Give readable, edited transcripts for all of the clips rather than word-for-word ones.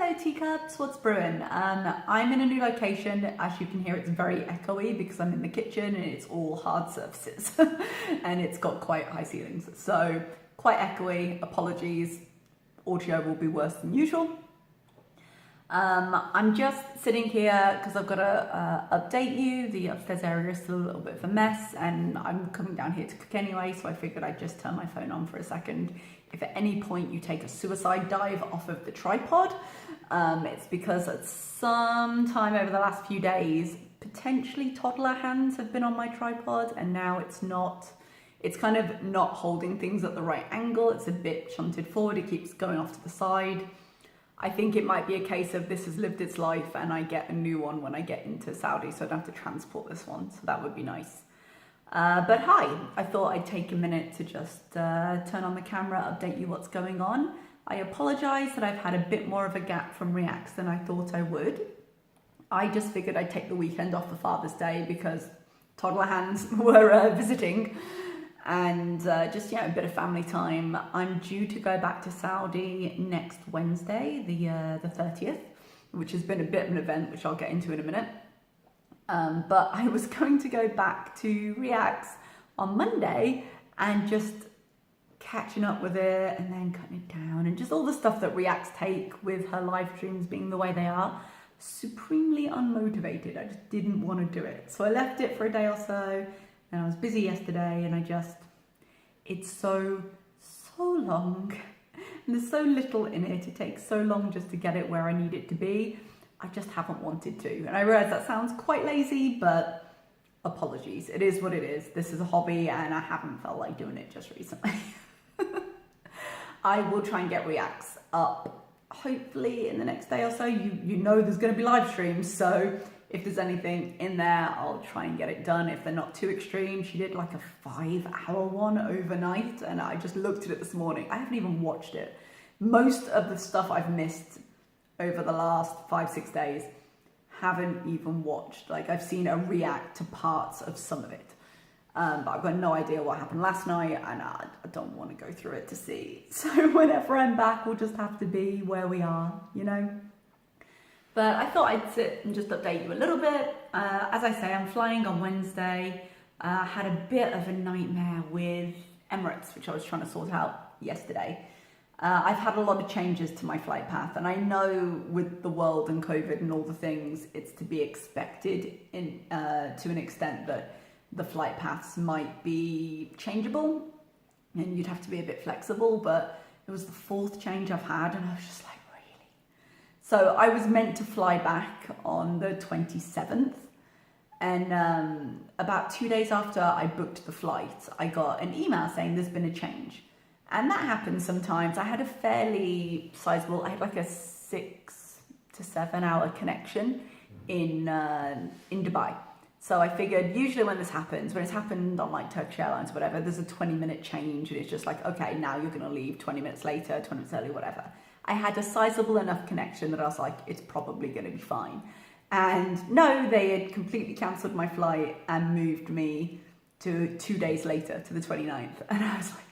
Hello teacups, what's brewing? I'm in a new location. As you can hear, it's very echoey because I'm in the kitchen and it's all hard surfaces and it's got quite high ceilings. So quite echoey, apologies. Audio will be worse than usual. I'm just sitting here because I've got to update you. The upstairs area is still a little bit of a mess and I'm coming down here to cook anyway, so I figured I'd just turn my phone on for a second. If at any point you take a suicide dive off of the tripod, it's because at some time over the last few days, potentially toddler hands have been on my tripod and now it's kind of not holding things at the right angle. It's a bit shunted forward, it keeps going off to the side. I think it might be a case of this has lived its life and I get a new one when I get into Saudi, so I don't have to transport this one, so that would be nice. But hi, I thought I'd take a minute to just turn on the camera, update you what's going on. I apologise that I've had a bit more of a gap from Reacts than I thought I would. I just figured I'd take the weekend off for Father's Day because toddler hands were visiting. And just, a bit of family time. I'm due to go back to Saudi next Wednesday, the 30th, which has been a bit of an event, which I'll get into in a minute. But I was going to go back to Reacts on Monday and just catching up with it and then cutting it down and just all the stuff that Reacts take with her live streams being the way they are. Supremely unmotivated. I just didn't want to do it. So I left it for a day or so. And I was busy yesterday and it's so long and there's so little in it. It takes so long just to get it where I need it to be. I just haven't wanted to. And I realize that sounds quite lazy, but apologies. It is what it is. This is a hobby and I haven't felt like doing it just recently. I will try and get Reacts up hopefully in the next day or so. You know there's going to be live streams, so if there's anything in there, I'll try and get it done if they're not too extreme. She did like a 5-hour one overnight and I just looked at it this morning. I haven't even watched it. Most of the stuff I've missed over the last 5-6 days, haven't even watched. Like I've seen a react to parts of some of it. But I've got no idea what happened last night and I don't want to go through it to see. So whenever I'm back, we'll just have to be where we are, But I thought I'd sit and just update you a little bit. As I say, I'm flying on Wednesday. I had a bit of a nightmare with Emirates, which I was trying to sort out yesterday. I've had a lot of changes to my flight path, and I know with the world and COVID and all the things, it's to be expected to an extent that the flight paths might be changeable, and you'd have to be a bit flexible, but it was the 4th change I've had, and I was just like, so I was meant to fly back on the 27th and about 2 days after I booked the flight, I got an email saying there's been a change. And that happens sometimes. I had a fairly sizable, I had like a 6 to 7 hour connection in Dubai. So I figured usually when this happens, when it's happened on like Turkish Airlines or whatever, there's a 20-minute change and it's just like, okay, now you're going to leave 20 minutes later, 20 minutes early, whatever. I had a sizable enough connection that I was like, it's probably going to be fine. And no, they had completely cancelled my flight and moved me to 2 days later to the 29th. And I was like,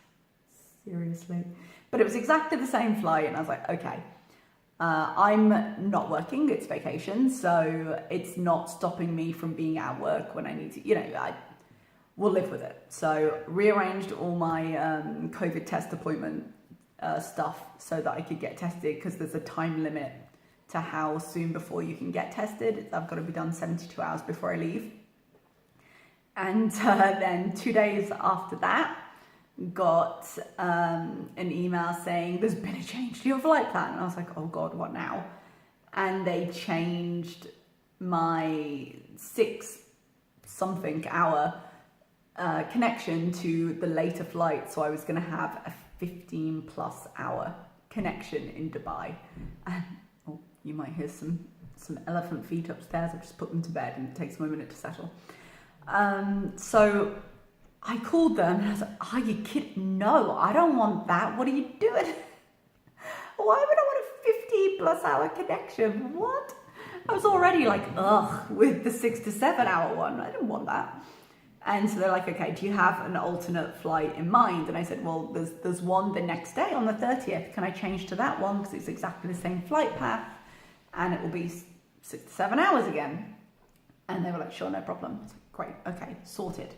seriously? But it was exactly the same flight. And I was like, okay, I'm not working, it's vacation. So it's not stopping me from being at work when I need to, we'll live with it. So rearranged all my COVID test appointment stuff so that I could get tested because there's a time limit to how soon before you can get tested. I've got to be done 72 hours before I leave. And then 2 days after that, got an email saying there's been a change to your flight plan. And I was like, oh God, what now? And they changed my 6-something hour connection to the later flight. So I was going to have a 15+ hour connection in Dubai. And you might hear some elephant feet upstairs. I've just put them to bed and it takes them a minute to settle. So I called them and I was like, are you kidding? No, I don't want that. What are you doing? Why would I want a 50+ hour connection? What? I was already like, ugh, with the 6 to 7 hour one. I didn't want that. And so they're like, okay, do you have an alternate flight in mind? And I said, well, there's one the next day on the 30th. Can I change to that one? Because it's exactly the same flight path. and it will be 6 to 7 hours again. And they were like, sure, no problem. It's like, great, okay, sorted.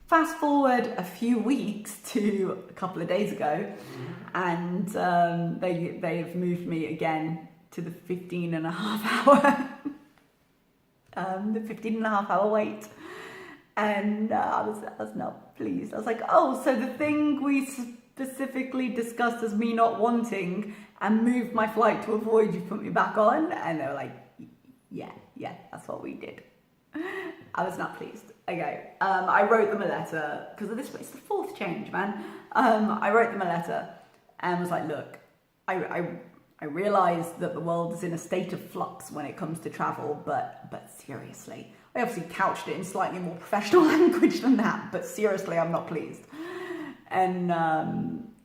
Fast forward a few weeks to a couple of days ago, and they've moved me again to the 15 and a half hour, the 15 and a half hour wait. And I was not pleased. I was like, oh, so the thing we specifically discussed as me not wanting and moved my flight to avoid, you put me back on? And they were like, yeah, that's what we did. I was not pleased. Okay, I wrote them a letter, because it's the fourth change, man. I wrote them a letter and was like, look, I realised that the world is in a state of flux when it comes to travel, but seriously, I obviously couched it in slightly more professional language than that, but seriously, I'm not pleased. And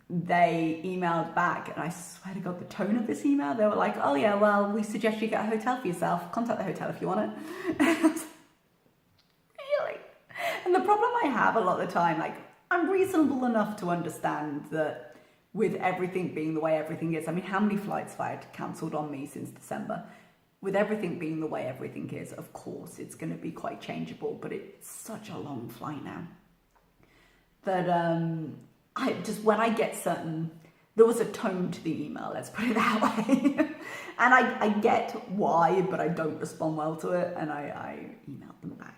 they emailed back, and I swear to God, the tone of this email, they were like, oh yeah, well, we suggest you get a hotel for yourself. Contact the hotel if you want it. And I was like, really? And the problem I have a lot of the time, like, I'm reasonable enough to understand that with everything being the way everything is, I mean, how many flights have I had cancelled on me since December? With everything being the way everything is, of course, it's going to be quite changeable, but it's such a long flight now that when I get certain, there was a tone to the email, let's put it that way. And I get why, but I don't respond well to it, and I emailed them back.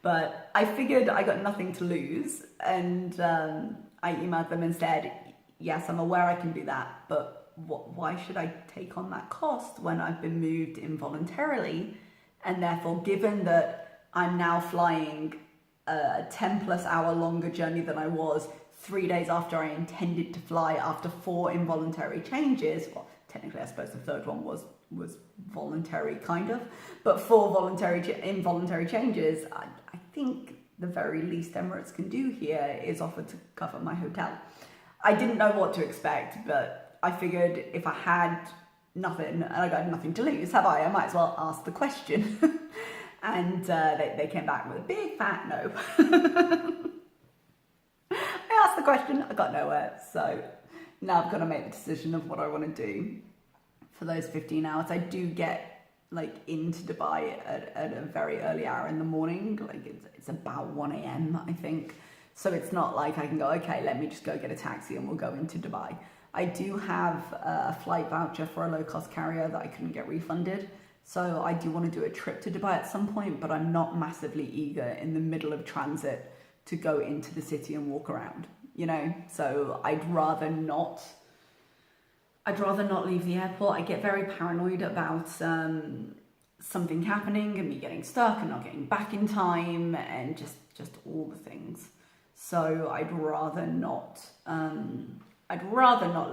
But I figured I got nothing to lose, and I emailed them and said, yes, I'm aware I can do that, but why should I take on that cost when I've been moved involuntarily? And therefore, given that I'm now flying a 10 plus hour longer journey than I was 3 days after I intended to fly after 4 involuntary changes, well, technically I suppose the third one was voluntary, kind of, but 4 involuntary changes, I think the very least Emirates can do here is offer to cover my hotel. I didn't know what to expect, but I figured if I had nothing and I got nothing to lose, I might as well ask the question. And they came back with a big fat no. I asked the question, I got nowhere. So now I've got to make the decision of what I want to do for those 15 hours. I do get like into Dubai at a very early hour in the morning. Like it's about 1 a.m. I think. So it's not like I can go, okay, let me just go get a taxi and we'll go into Dubai. I do have a flight voucher for a low-cost carrier that I couldn't get refunded. So I do want to do a trip to Dubai at some point, but I'm not massively eager in the middle of transit to go into the city and walk around, you know? So I'd rather not leave the airport. I get very paranoid about something happening and me getting stuck and not getting back in time and just all the things. So I'd rather not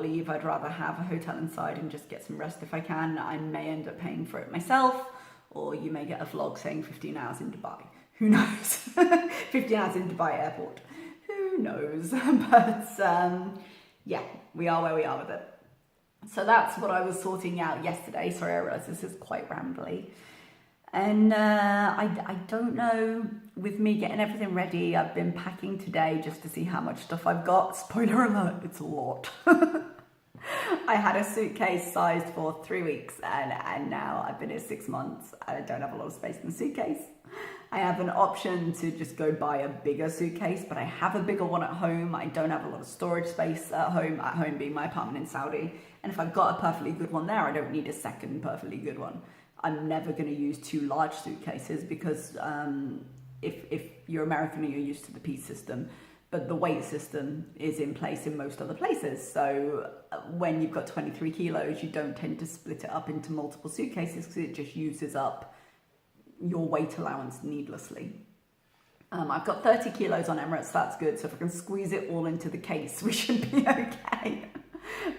leave. I'd rather have a hotel inside and just get some rest if I can. I may end up paying for it myself, or you may get a vlog saying 15 hours in Dubai. Who knows? 15 hours in Dubai airport. Who knows? But yeah, we are where we are with it. So that's what I was sorting out yesterday. Sorry, I realize this is quite rambly. And I don't know, with me getting everything ready, I've been packing today just to see how much stuff I've got. Spoiler alert, it's a lot. I had a suitcase sized for 3 weeks and now I've been here 6 months. I don't have a lot of space in the suitcase. I have an option to just go buy a bigger suitcase, but I have a bigger one at home. I don't have a lot of storage space at home being my apartment in Saudi. And if I've got a perfectly good one there, I don't need a second perfectly good one. I'm never going to use 2 large suitcases because if you're American and you're used to the piece system, but the weight system is in place in most other places. So when you've got 23 kilos, you don't tend to split it up into multiple suitcases because it just uses up your weight allowance needlessly. I've got 30 kilos on Emirates, that's good. So if I can squeeze it all into the case, we should be okay.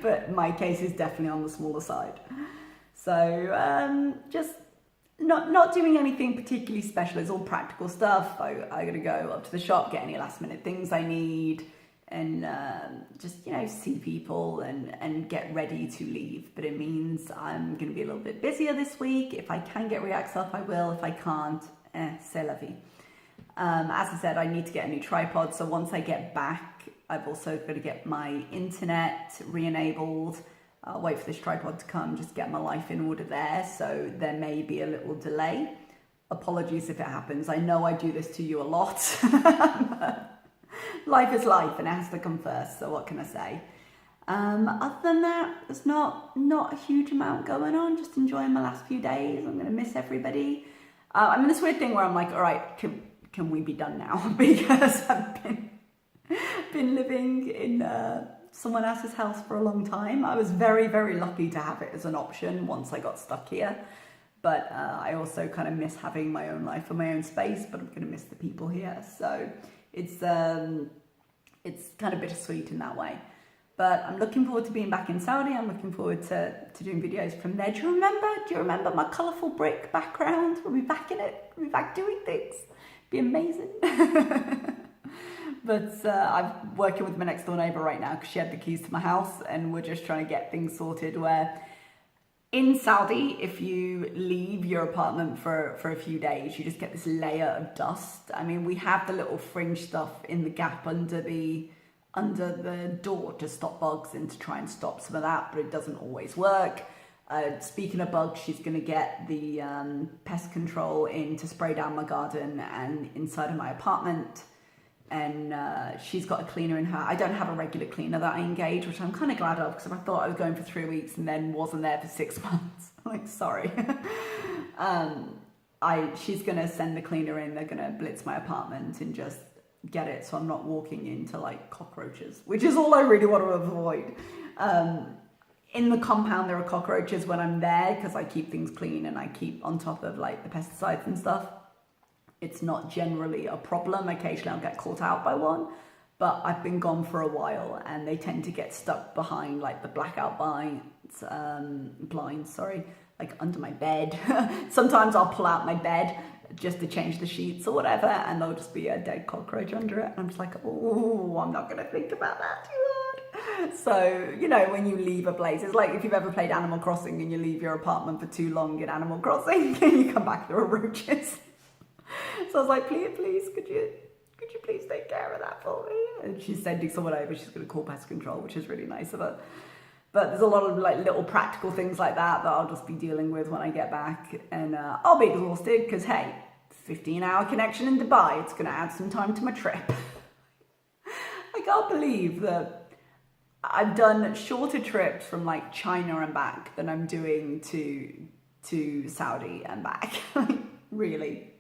But my case is definitely on the smaller side. So just not doing anything particularly special. It's all practical stuff. I got to go up to the shop, get any last minute things I need, and just, you know, see people and get ready to leave. But it means I'm going to be a little bit busier this week. If I can get Reacts up, I will. If I can't, c'est la vie. As I said, I need to get a new tripod. So once I get back, I've also got to get my internet re-enabled. I'll wait for this tripod to come, just get my life in order there. So there may be a little delay. Apologies if it happens. I know I do this to you a lot. Life is life and it has to come first. So what can I say? Other than that, there's not a huge amount going on. Just enjoying my last few days. I'm going to miss everybody. I'm in this weird thing where I'm like, all right, can we be done now? Because I've been living in someone else's house for a long time. I was very, very lucky to have it as an option once I got stuck here. But I also kind of miss having my own life and my own space, but I'm going to miss the people here. So it's kind of bittersweet in that way. But I'm looking forward to being back in Saudi. I'm looking forward to doing videos from there. Do you remember my colourful brick background? We'll be back in it. We'll be back doing things. Be amazing. But I'm working with my next door neighbour right now because she had the keys to my house, and we're just trying to get things sorted where in Saudi, if you leave your apartment for a few days, you just get this layer of dust. I mean, we have the little fringe stuff in the gap under the door to stop bugs and to try and stop some of that, but it doesn't always work. Speaking of bugs, she's going to get the pest control in to spray down my garden and inside of my apartment. And she's got a cleaner in her. I don't have a regular cleaner that I engage, which I'm kind of glad of, because I thought I was going for 3 weeks and then wasn't there for 6 months. I'm like, sorry. She's going to send the cleaner in. They're going to blitz my apartment and just get it so I'm not walking into like cockroaches, which is all I really want to avoid. In the compound, there are cockroaches when I'm there because I keep things clean and I keep on top of like the pesticides and stuff. It's not generally a problem. Occasionally I'll get caught out by one, but I've been gone for a while and they tend to get stuck behind like the blackout blinds, like under my bed. Sometimes I'll pull out my bed just to change the sheets or whatever, and there'll just be a dead cockroach under it. And I'm just like, oh, I'm not going to think about that too hard. So, you know, when you leave a place, it's like if you've ever played Animal Crossing and you leave your apartment for too long in Animal Crossing and you come back, there are roaches. So I was like, please, could you please take care of that for me? And she's sending someone over. She's going to call pest control, which is really nice of her. But there's a lot of like little practical things like that I'll just be dealing with when I get back. And I'll be exhausted because, hey, 15-hour connection in Dubai. It's going to add some time to my trip. I can't believe that I've done shorter trips from like China and back than I'm doing to Saudi and back. Really.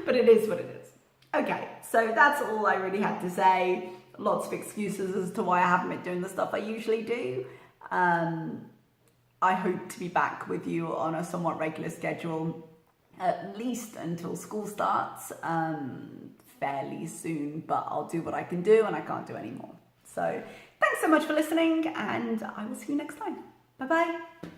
But it is what it is. Okay, so that's all I really had to say. Lots of excuses as to why I haven't been doing the stuff I usually do. I hope to be back with you on a somewhat regular schedule, at least until school starts, fairly soon, but I'll do what I can do and I can't do any more. So thanks so much for listening, and I will see you next time. Bye-bye.